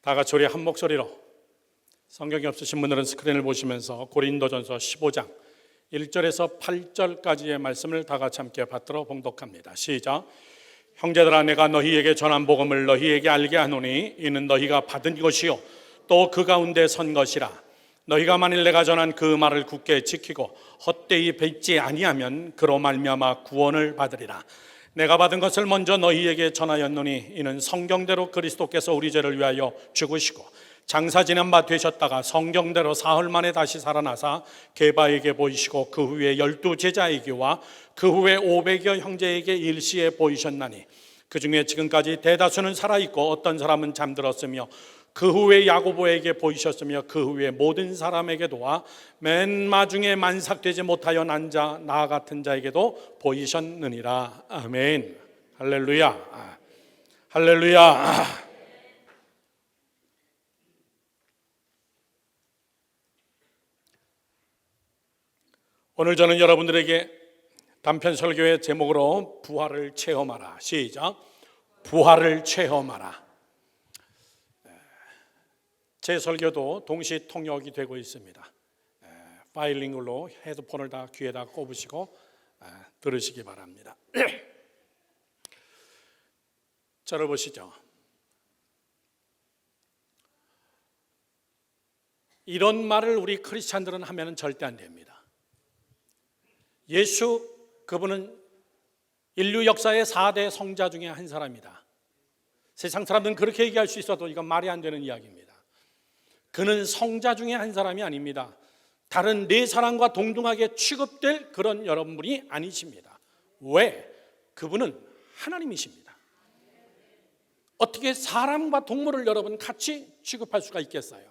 다 같이 우리 한 목소리로 성경이 없으신 분들은 스크린을 보시면서 고린도전서 15장 1절에서 8절까지의 말씀을 다 같이 함께 받들어 봉독합니다. 시작. 형제들아, 내가 너희에게 전한 복음을 너희에게 알게 하노니 이는 너희가 받은 것이요 또 그 가운데 선 것이라. 너희가 만일 내가 전한 그 말을 굳게 지키고 헛되이 뱉지 아니하면 그로 말미암아 구원을 받으리라. 내가 받은 것을 먼저 너희에게 전하였노니 이는 성경대로 그리스도께서 우리 죄를 위하여 죽으시고 장사 지낸 바 되셨다가 성경대로 사흘 만에 다시 살아나사 게바에게 보이시고 그 후에 12 제자에게와 그 후에 500여 형제에게 일시에 보이셨나니 그 중에 지금까지 대다수는 살아있고 어떤 사람은 잠들었으며 그 후에 야고보에게 보이셨으며 그 후에 모든 사람에게도와 맨 마중에 만삭되지 못하여 난 자 나 같은 자에게도 보이셨느니라. 아멘. 할렐루야. 할렐루야. 오늘 저는 여러분들에게 단편 설교의 제목으로 부활을 체험하라. 시작. 부활을 체험하라. 제 설교도 동시 통역이 되고 있습니다. 바이링구얼로 헤드폰을 다 귀에다 꼽으시고 들으시기 바랍니다. 저를 보시죠. 이런 말을 우리 크리스찬들은 하면 절대 안 됩니다. 예수, 그분은 인류 역사의 4대 성자 중에 한 사람이다. 세상 사람들은 그렇게 얘기할 수 있어도 이건 말이 안 되는 이야기입니다. 그는 성자 중에 한 사람이 아닙니다. 다른 네 사람과 동등하게 취급될 그런 여러분이 아니십니다. 왜? 그분은 하나님이십니다. 어떻게 사람과 동물을 여러분 같이 취급할 수가 있겠어요?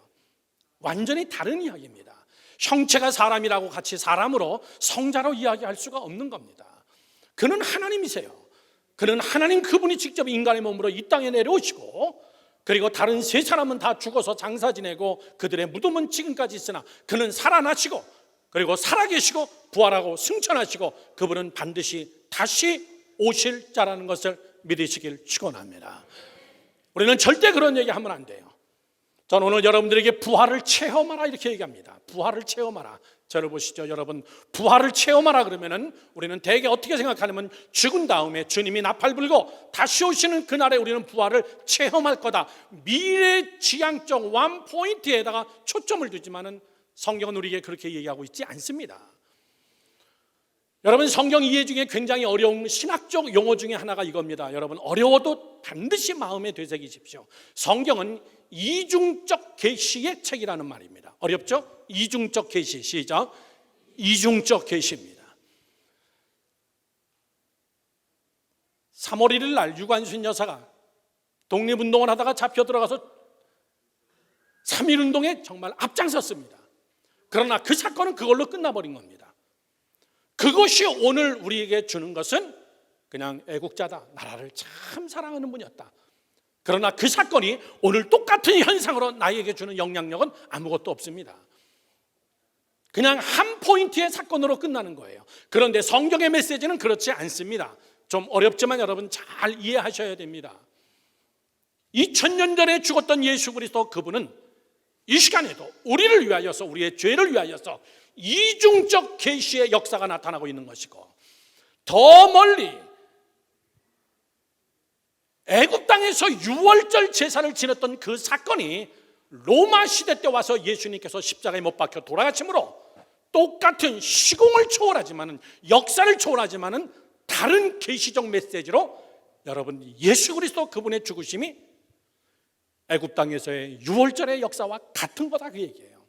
완전히 다른 이야기입니다. 형체가 사람이라고 같이 사람으로 성자로 이야기할 수가 없는 겁니다. 그는 하나님이세요. 그는 하나님, 그분이 직접 인간의 몸으로 이 땅에 내려오시고 그리고 다른 세 사람은 다 죽어서 장사 지내고 그들의 무덤은 지금까지 있으나 그는 살아나시고 그리고 살아계시고 부활하고 승천하시고 그분은 반드시 다시 오실 자라는 것을 믿으시길 축원합니다. 우리는 절대 그런 얘기하면 안 돼요. 저는 오늘 여러분들에게 부활을 체험하라 이렇게 얘기합니다. 부활을 체험하라. 저를 보시죠. 여러분, 부활을 체험하라 그러면은 우리는 대개 어떻게 생각하냐면 죽은 다음에 주님이 나팔 불고 다시 오시는 그날에 우리는 부활을 체험할 거다. 미래 지향적 원 포인트에다가 초점을 두지만은 성경은 우리에게 그렇게 얘기하고 있지 않습니다. 여러분, 성경 이해 중에 굉장히 어려운 신학적 용어 중에 하나가 이겁니다. 여러분, 어려워도 반드시 마음에 되새기십시오. 성경은 이중적 계시의 책이라는 말입니다. 어렵죠? 이중적 계시. 시작. 이중적 계시입니다. 3월 1일 날 유관순 여사가 독립운동을 하다가 잡혀 들어가서 3.1운동에 정말 앞장섰습니다. 그러나 그 사건은 그걸로 끝나버린 겁니다. 그것이 오늘 우리에게 주는 것은 그냥 애국자다, 나라를 참 사랑하는 분이었다. 그러나 그 사건이 오늘 똑같은 현상으로 나에게 주는 영향력은 아무것도 없습니다. 그냥 한 포인트의 사건으로 끝나는 거예요. 그런데 성경의 메시지는 그렇지 않습니다. 좀 어렵지만 여러분 잘 이해하셔야 됩니다. 2000년 전에 죽었던 예수 그리스도, 그분은 이 시간에도 우리를 위하여서, 우리의 죄를 위하여서 이중적 계시의 역사가 나타나고 있는 것이고, 더 멀리 애굽 땅에서 유월절 제사를 지냈던 그 사건이 로마 시대 때 와서 예수님께서 십자가에 못 박혀 돌아가심으로 똑같은 시공을 초월하지만은, 역사를 초월하지만은 다른 계시적 메시지로 여러분, 예수 그리스도 그분의 죽으심이 애굽 땅에서의 유월절의 역사와 같은 거다, 그 얘기예요.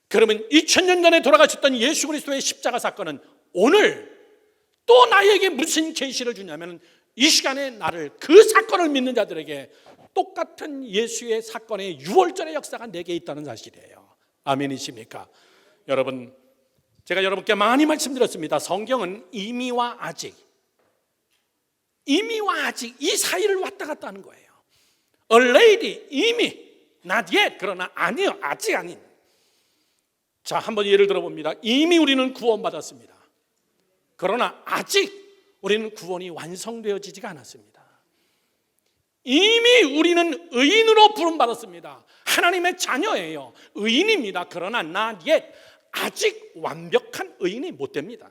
그러면 2000년 전에 돌아가셨던 예수 그리스도의 십자가 사건은 오늘 또 나에게 무슨 계시를 주냐면, 이 시간에 나를, 그 사건을 믿는 자들에게 똑같은 예수의 사건의 유월절의 역사가 내게 있다는 사실이에요. 아멘이십니까? 여러분, 제가 여러분께 많이 말씀드렸습니다. 성경은 이미와 아직, 이미와 아직 이 사이를 왔다 갔다 하는 거예요. already, 이미, not yet, 그러나 아니요, 아직 아닌. 자, 한번 예를 들어봅니다. 이미 우리는 구원받았습니다. 그러나 아직 우리는 구원이 완성되어지지가 않았습니다. 이미 우리는 의인으로 부름받았습니다. 하나님의 자녀예요. 의인입니다. 그러나 not yet, 아직 완벽한 의인이 못 됩니다.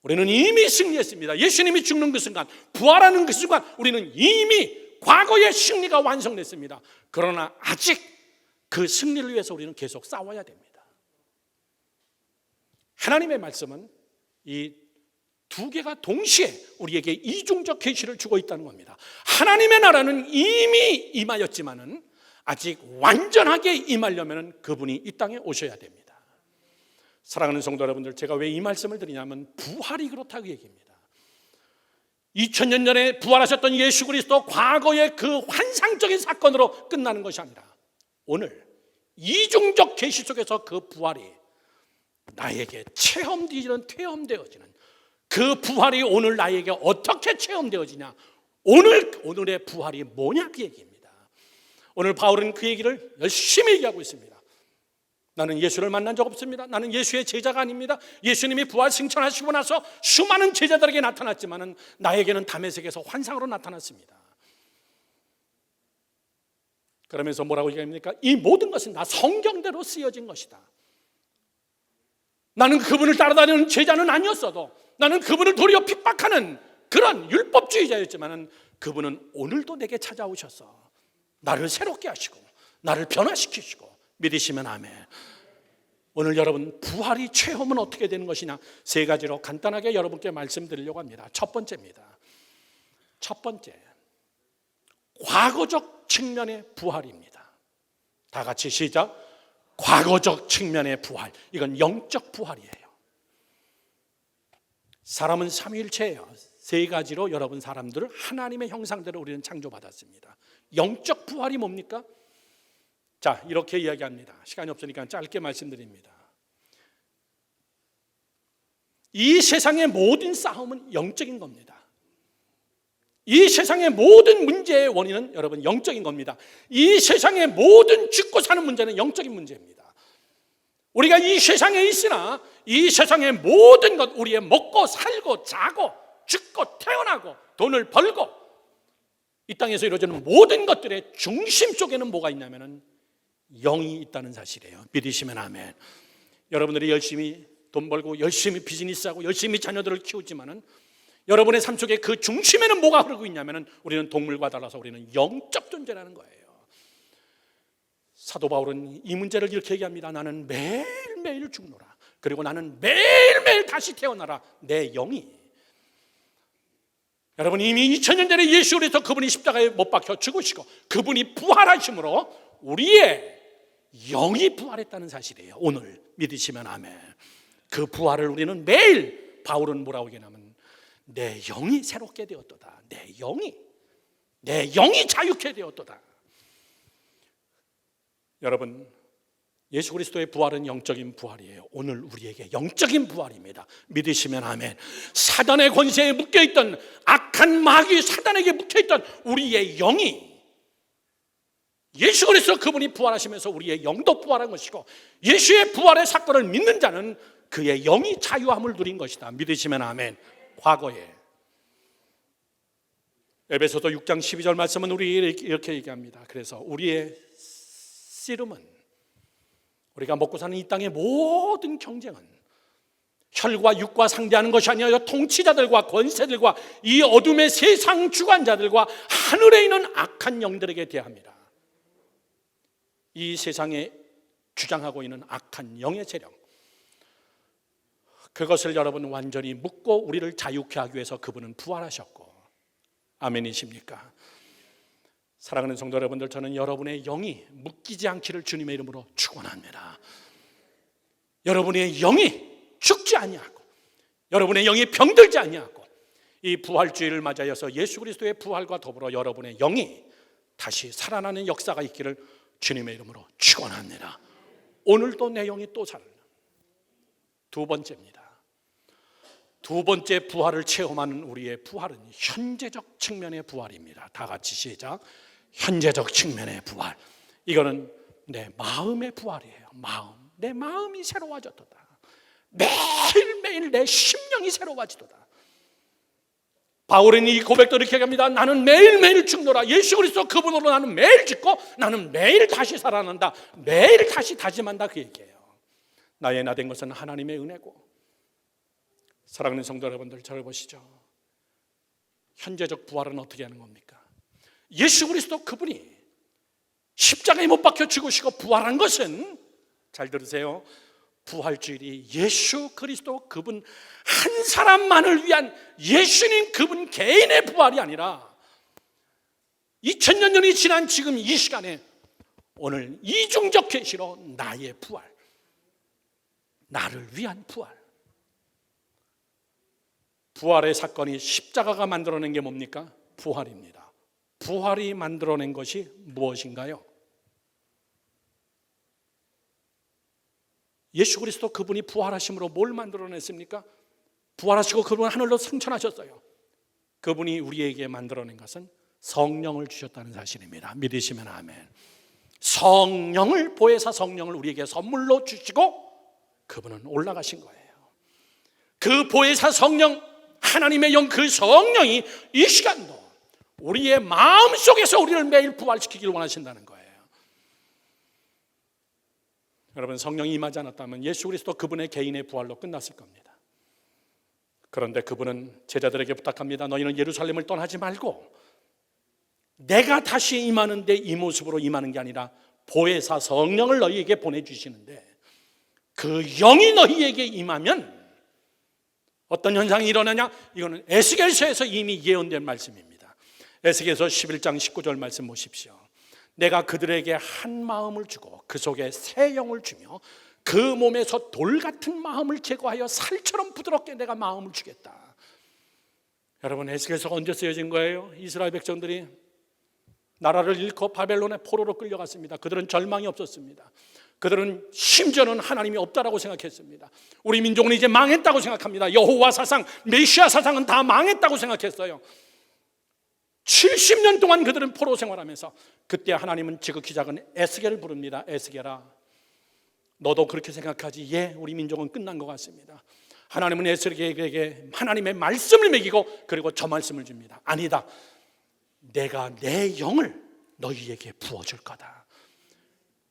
우리는 이미 승리했습니다. 예수님이 죽는 그 순간, 부활하는 그 순간 우리는 이미 과거의 승리가 완성됐습니다. 그러나 아직 그 승리를 위해서 우리는 계속 싸워야 됩니다. 하나님의 말씀은 이 두 개가 동시에 우리에게 이중적 계시를 주고 있다는 겁니다. 하나님의 나라는 이미 임하였지만은 아직 완전하게 임하려면 그분이 이 땅에 오셔야 됩니다. 사랑하는 성도 여러분들, 제가 왜 이 말씀을 드리냐면 부활이 그렇다고 얘기합니다. 2000년 전에 부활하셨던 예수 그리스도, 과거의 그 환상적인 사건으로 끝나는 것이 아니라 오늘 이중적 계시 속에서 그 부활이 나에게 체험되어지는 그 부활이 오늘 나에게 어떻게 체험되어지냐, 오늘의 부활이 뭐냐, 그 얘기입니다. 오늘 바울은 그 얘기를 열심히 얘기하고 있습니다. 나는 예수를 만난 적 없습니다. 나는 예수의 제자가 아닙니다. 예수님이 부활 승천하시고 나서 수많은 제자들에게 나타났지만 나에게는 다메섹에서 환상으로 나타났습니다. 그러면서 뭐라고 얘기합니까? 이 모든 것은 다 성경대로 쓰여진 것이다. 나는 그분을 따라다니는 제자는 아니었어도, 나는 그분을 도리어 핍박하는 그런 율법주의자였지만 그분은 오늘도 내게 찾아오셔서 나를 새롭게 하시고 나를 변화시키시고, 믿으시면 아멘. 오늘 여러분, 부활이 체험은 어떻게 되는 것이냐, 세 가지로 간단하게 여러분께 말씀드리려고 합니다. 첫 번째입니다. 첫 번째, 과거적 측면의 부활입니다. 다 같이 시작. 과거적 측면의 부활. 이건 영적 부활이에요. 사람은 삼위일체예요. 세 가지로 여러분 사람들을 하나님의 형상대로 우리는 창조받았습니다. 영적 부활이 뭡니까? 자, 이렇게 이야기합니다. 시간이 없으니까 짧게 말씀드립니다. 이 세상의 모든 싸움은 영적인 겁니다. 이 세상의 모든 문제의 원인은 여러분 영적인 겁니다. 이 세상의 모든 죽고 사는 문제는 영적인 문제입니다. 우리가 이 세상에 있으나 이 세상의 모든 것, 우리의 먹고 살고 자고 죽고 태어나고 돈을 벌고 이 땅에서 이루어지는 모든 것들의 중심 속에는 뭐가 있냐면 영이 있다는 사실이에요. 믿으시면 아멘. 여러분들이 열심히 돈 벌고 열심히 비즈니스하고 열심히 자녀들을 키우지만은 여러분의 삶 속에 그 중심에는 뭐가 흐르고 있냐면 우리는 동물과 달라서 우리는 영적 존재라는 거예요. 사도 바울은 이 문제를 이렇게 얘기합니다. 나는 매일매일 죽노라. 그리고 나는 매일매일 다시 태어나라. 내 영이. 여러분, 이미 2000년 전에 예수 그리스도 그분이 십자가에 못 박혀 죽으시고 그분이 부활하심으로 우리의 영이 부활했다는 사실이에요. 오늘 믿으시면 아멘. 그 부활을 우리는 매일, 바울은 뭐라고 얘기하냐면 내 영이 새롭게 되었도다. 내 영이 자유케 되었도다. 여러분, 예수 그리스도의 부활은 영적인 부활이에요. 오늘 우리에게 영적인 부활입니다. 믿으시면 아멘. 사단의 권세에 묶여있던 악한 마귀 사단에게 묶여있던 우리의 영이 예수 그리스도 그분이 부활하시면서 우리의 영도 부활한 것이고, 예수의 부활의 사건을 믿는 자는 그의 영이 자유함을 누린 것이다. 믿으시면 아멘. 과거에 에베소서 6장 12절 말씀은 우리 이렇게 얘기합니다. 그래서 우리의 씨름은, 우리가 먹고 사는 이 땅의 모든 경쟁은 혈과 육과 상대하는 것이 아니라 통치자들과 권세들과 이 어둠의 세상 주관자들과 하늘에 있는 악한 영들에게 대합니다. 이 세상에 주장하고 있는 악한 영의 세력, 그것을 여러분 완전히 묶고 우리를 자유케 하기 위해서 그분은 부활하셨고, 아멘이십니까? 사랑하는 성도 여러분들, 저는 여러분의 영이 묶이지 않기를 주님의 이름으로 축원합니다. 여러분의 영이 죽지 아니하고 여러분의 영이 병들지 아니하고 이 부활주의를 맞이하여서 예수 그리스도의 부활과 더불어 여러분의 영이 다시 살아나는 역사가 있기를 주님의 이름으로 축원합니다. 오늘도 내 영이 또 살아나. 두 번째입니다. 두 번째 부활을 체험하는 우리의 부활은 현재적 측면의 부활입니다. 다 같이 시작. 현재적 측면의 부활. 이거는 내 마음의 부활이에요. 내 마음이 새로워졌도다. 매일매일 내 심령이 새로워지도다. 바울은 이 고백도 이렇게 합니다. 나는 매일매일 죽노라. 예수 그리스도 그분으로 나는 매일 죽고 나는 매일 다시 살아난다. 매일 다시 다짐한다, 그 얘기예요. 나의 나 된 것은 하나님의 은혜고. 사랑하는 성도 여러분들, 저를 보시죠. 현재적 부활은 어떻게 하는 겁니까? 예수 그리스도 그분이 십자가에 못 박혀 죽으시고 부활한 것은, 잘 들으세요, 부활주일이 예수 그리스도 그분 한 사람만을 위한 예수님 그분 개인의 부활이 아니라 2000년 전이 지난 지금 이 시간에 오늘 이중적 계시로 나의 부활, 나를 위한 부활. 부활의 사건이 십자가가 만들어낸 게 뭡니까? 부활입니다. 부활이 만들어낸 것이 무엇인가요? 예수 그리스도 그분이 부활하심으로 뭘 만들어냈습니까? 부활하시고 그분은 하늘로 승천하셨어요. 그분이 우리에게 만들어낸 것은 성령을 주셨다는 사실입니다. 믿으시면 아멘. 성령을, 보혜사 성령을 우리에게 선물로 주시고 그분은 올라가신 거예요. 그 보혜사 성령, 하나님의 영, 그 성령이 이 시간도 우리의 마음속에서 우리를 매일 부활시키기를 원하신다는 거예요. 여러분, 성령이 임하지 않았다면 예수 그리스도 그분의 개인의 부활로 끝났을 겁니다. 그런데 그분은 제자들에게 부탁합니다. 너희는 예루살렘을 떠나지 말고 내가 다시 임하는데 이 모습으로 임하는 게 아니라 보혜사 성령을 너희에게 보내주시는데 그 영이 너희에게 임하면 어떤 현상이 일어나냐? 이거는 에스겔서에서 이미 예언된 말씀입니다. 에스겔서 11장 19절 말씀 보십시오. 내가 그들에게 한 마음을 주고 그 속에 새 영을 주며 그 몸에서 돌 같은 마음을 제거하여 살처럼 부드럽게 내가 마음을 주겠다. 여러분, 에스겔서가 언제 쓰여진 거예요? 이스라엘 백성들이 나라를 잃고 바벨론의 포로로 끌려갔습니다. 그들은 절망이 없었습니다. 그들은 심지어는 하나님이 없다라고 생각했습니다. 우리 민족은 이제 망했다고 생각합니다. 여호와 사상, 메시아 사상은 다 망했다고 생각했어요. 70년 동안 그들은 포로 생활하면서 그때 하나님은 지극히 작은 에스겔을 부릅니다. 에스겔아, 너도 그렇게 생각하지? 예, 우리 민족은 끝난 것 같습니다. 하나님은 에스겔에게 하나님의 말씀을 먹이고 그리고 저 말씀을 줍니다. 아니다, 내가 내 영을 너희에게 부어줄 거다.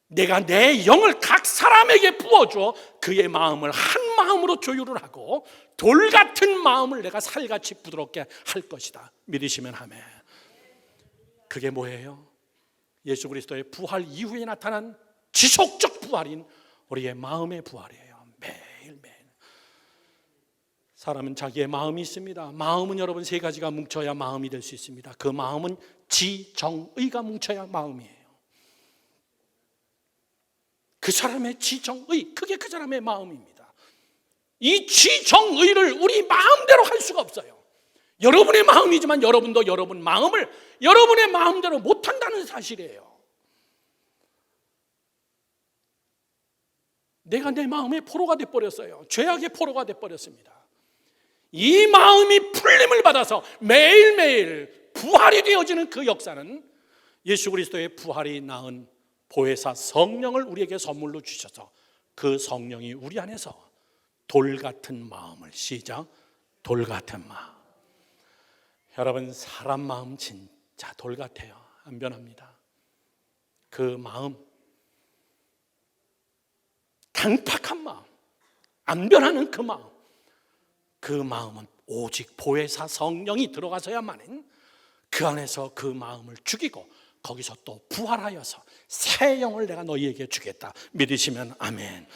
내가 내 영을 각 사람에게 부어줘 그의 마음을 한 마음으로 조율을 하고 돌 같은 마음을 내가 살같이 부드럽게 할 것이다. 믿으시면 아멘. 그게 뭐예요? 예수 그리스도의 부활 이후에 나타난 지속적 부활인 우리의 마음의 부활이에요. 매일매일. 사람은 자기의 마음이 있습니다. 마음은 여러분 세 가지가 뭉쳐야 마음이 될 수 있습니다. 그 마음은 지정의가 뭉쳐야 마음이에요. 그 사람의 지정의, 그게 그 사람의 마음입니다. 이 지정의를 우리 마음대로 할 수가 없어요. 여러분의 마음이지만 여러분도 여러분 마음을 여러분의 마음대로 못한다는 사실이에요. 내가 내 마음의 포로가 돼버렸어요. 죄악의 포로가 돼버렸습니다. 이 마음이 풀림을 받아서 매일매일 부활이 되어지는 그 역사는 예수 그리스도의 부활이 낳은 보혜사 성령을 우리에게 선물로 주셔서 그 성령이 우리 안에서 돌 같은 마음을, 시작, 돌 같은 마음. 여러분, 사람 마음 진짜 돌 같아요. 안 변합니다. 그 마음, 강팍한 마음, 안 변하는 그 마음, 그 마음은 오직 보혜사 성령이 들어가서야만은 그 안에서 그 마음을 죽이고 거기서 또 부활하여서 새 영을 내가 너희에게 주겠다. 믿으시면 아멘.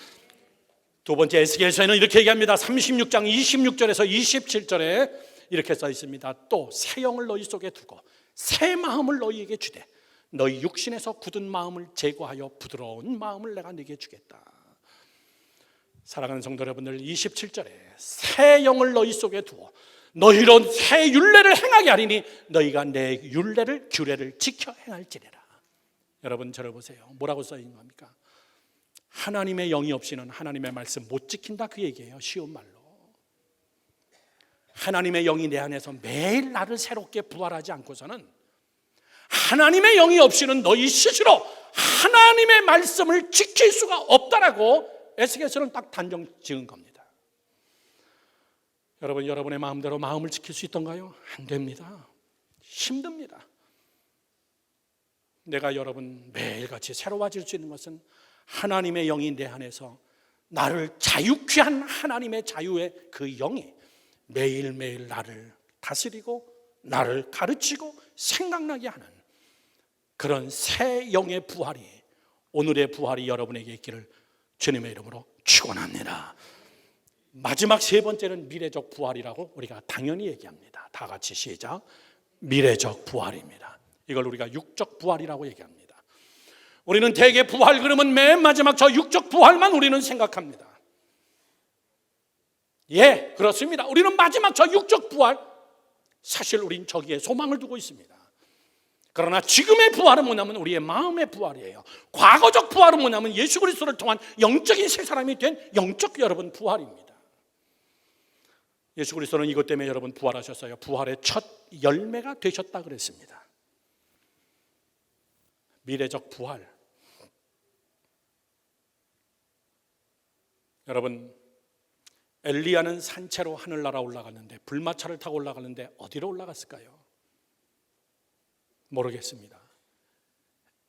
두 번째, 에스겔서에는 이렇게 얘기합니다. 36장 26절에서 27절에 이렇게 써 있습니다. 또 새 영을 너희 속에 두고 새 마음을 너희에게 주되 너희 육신에서 굳은 마음을 제거하여 부드러운 마음을 내가 너희에게 주겠다. 사랑하는 성도 여러분들, 27절에 새 영을 너희 속에 두어 너희로 새 율례를 행하게 하리니 너희가 내 율례를, 규례를 지켜 행할지니라. 여러분, 저를 보세요. 뭐라고 써 있는 겁니까? 하나님의 영이 없이는 하나님의 말씀 못 지킨다, 그 얘기예요. 쉬운 말로. 하나님의 영이 내 안에서 매일 나를 새롭게 부활하지 않고서는, 하나님의 영이 없이는 너희 스스로 하나님의 말씀을 지킬 수가 없다라고 에스겔서는 딱 단정 지은 겁니다. 여러분, 여러분의 마음대로 마음을 지킬 수 있던가요? 안 됩니다. 힘듭니다. 내가 여러분 매일같이 새로워질 수 있는 것은 하나님의 영이 내 안에서 나를 자유케 한 하나님의 자유의 그 영이 매일매일 나를 다스리고 나를 가르치고 생각나게 하는 그런 새 영의 부활이, 오늘의 부활이 여러분에게 있기를 주님의 이름으로 축원합니다. 마지막 세 번째는 미래적 부활이라고 우리가 당연히 얘기합니다. 다 같이 시작. 미래적 부활입니다. 이걸 우리가 육적 부활이라고 얘기합니다. 우리는 대개 부활 그러면 맨 마지막 저 육적 부활만 우리는 생각합니다. 예, 그렇습니다. 우리는 마지막 저 육적 부활, 사실 우린 저기에 소망을 두고 있습니다. 그러나 지금의 부활은 뭐냐면 우리의 마음의 부활이에요. 과거적 부활은 뭐냐면 예수 그리스도를 통한 영적인 새 사람이 된 영적 여러분 부활입니다. 예수 그리스도는 이것 때문에 여러분 부활하셨어요. 부활의 첫 열매가 되셨다 그랬습니다. 미래적 부활. 여러분, 엘리야는 산채로 하늘나라 올라갔는데, 불마차를 타고 올라갔는데 어디로 올라갔을까요? 모르겠습니다.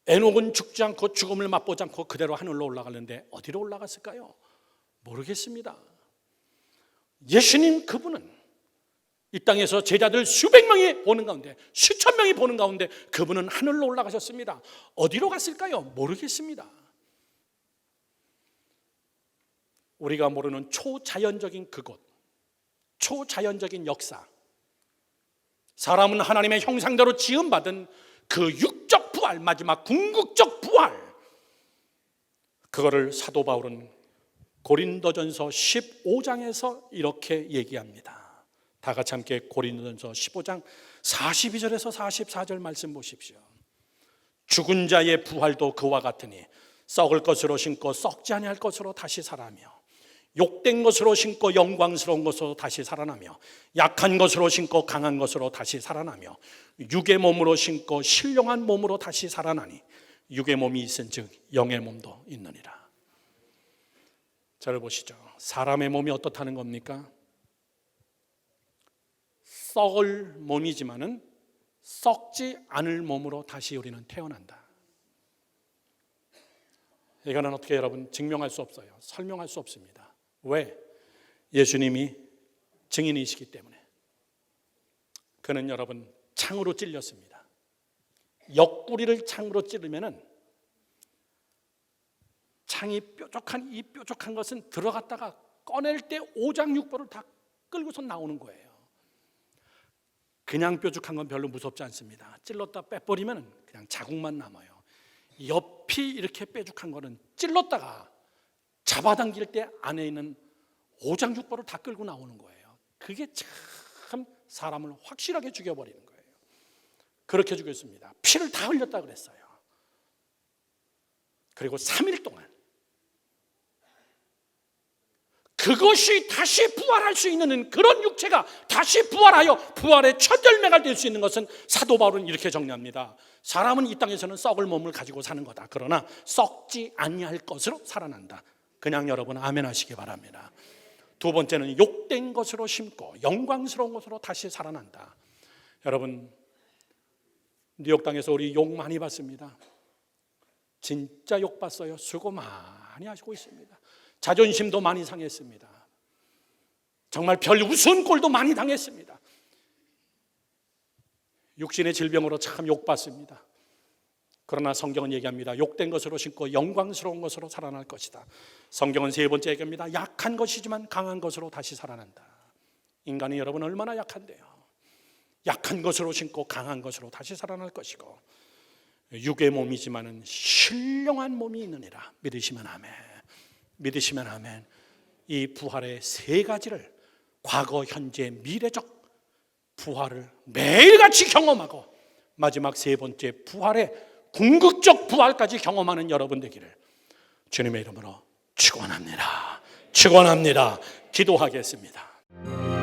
에녹은 죽지 않고 죽음을 맛보지 않고 그대로 하늘로 올라갔는데 어디로 올라갔을까요? 모르겠습니다. 예수님 그분은 이 땅에서 제자들 수백 명이 보는 가운데, 수천 명이 보는 가운데 그분은 하늘로 올라가셨습니다. 어디로 갔을까요? 모르겠습니다. 우리가 모르는 초자연적인 그곳, 초자연적인 역사, 사람은 하나님의 형상대로 지음받은 그 육적 부활, 마지막 궁극적 부활, 그거를 사도 바울은 고린도전서 15장에서 이렇게 얘기합니다. 다 같이 함께 고린도전서 15장 42절에서 44절 말씀 보십시오. 죽은 자의 부활도 그와 같으니 썩을 것으로 신고 썩지 아니할 것으로 다시 살아며, 욕된 것으로 신고 영광스러운 것으로 다시 살아나며, 약한 것으로 신고 강한 것으로 다시 살아나며, 육의 몸으로 신고 신령한 몸으로 다시 살아나니 육의 몸이 있은즉 영의 몸도 있느니라. 저를 보시죠. 사람의 몸이 어떻다는 겁니까? 썩을 몸이지만은 썩지 않을 몸으로 다시 우리는 태어난다. 이거는 어떻게 여러분 증명할 수 없어요. 설명할 수 없습니다. 왜? 예수님이 증인이시기 때문에. 그는 여러분 창으로 찔렸습니다. 옆구리를 창으로 찌르면은 창이 뾰족한, 이 뾰족한 것은 들어갔다가 꺼낼 때 오장육부를 다 끌고서 나오는 거예요. 그냥 뾰족한 건 별로 무섭지 않습니다. 찔렀다 빼버리면 그냥 자국만 남아요. 옆이 이렇게 뾰족한 거는 찔렀다가 잡아당길 때 안에 있는 오장육부를 다 끌고 나오는 거예요. 그게 참 사람을 확실하게 죽여버리는 거예요. 그렇게 죽였습니다. 피를 다 흘렸다 그랬어요. 그리고 3일 동안 그것이 다시 부활할 수 있는 그런 육체가 다시 부활하여 부활의 첫 열매가 될 수 있는 것은 사도 바울은 이렇게 정리합니다. 사람은 이 땅에서는 썩을 몸을 가지고 사는 거다. 그러나 썩지 아니할 것으로 살아난다. 그냥 여러분 아멘 하시기 바랍니다. 두 번째는 욕된 것으로 심고 영광스러운 것으로 다시 살아난다. 여러분, 뉴욕 땅에서 우리 욕 많이 받습니다. 진짜 욕 받어요. 수고 많이 하시고 있습니다. 자존심도 많이 상했습니다. 정말 별 우스운 꼴도 많이 당했습니다. 육신의 질병으로 참 욕 받습니다. 그러나 성경은 얘기합니다. 욕된 것으로 심고 영광스러운 것으로 살아날 것이다. 성경은 세 번째 얘기합니다. 약한 것이지만 강한 것으로 다시 살아난다. 인간이 여러분 얼마나 약한데요. 약한 것으로 심고 강한 것으로 다시 살아날 것이고, 육의 몸이지만은 신령한 몸이 있느니라. 믿으시면 아멘. 믿으시면 아멘. 이 부활의 세 가지를, 과거, 현재, 미래적 부활을 매일같이 경험하고 마지막 세 번째 부활의 궁극적 부활까지 경험하는 여러분 되기를 주님의 이름으로 축원합니다. 축원합니다. 기도하겠습니다.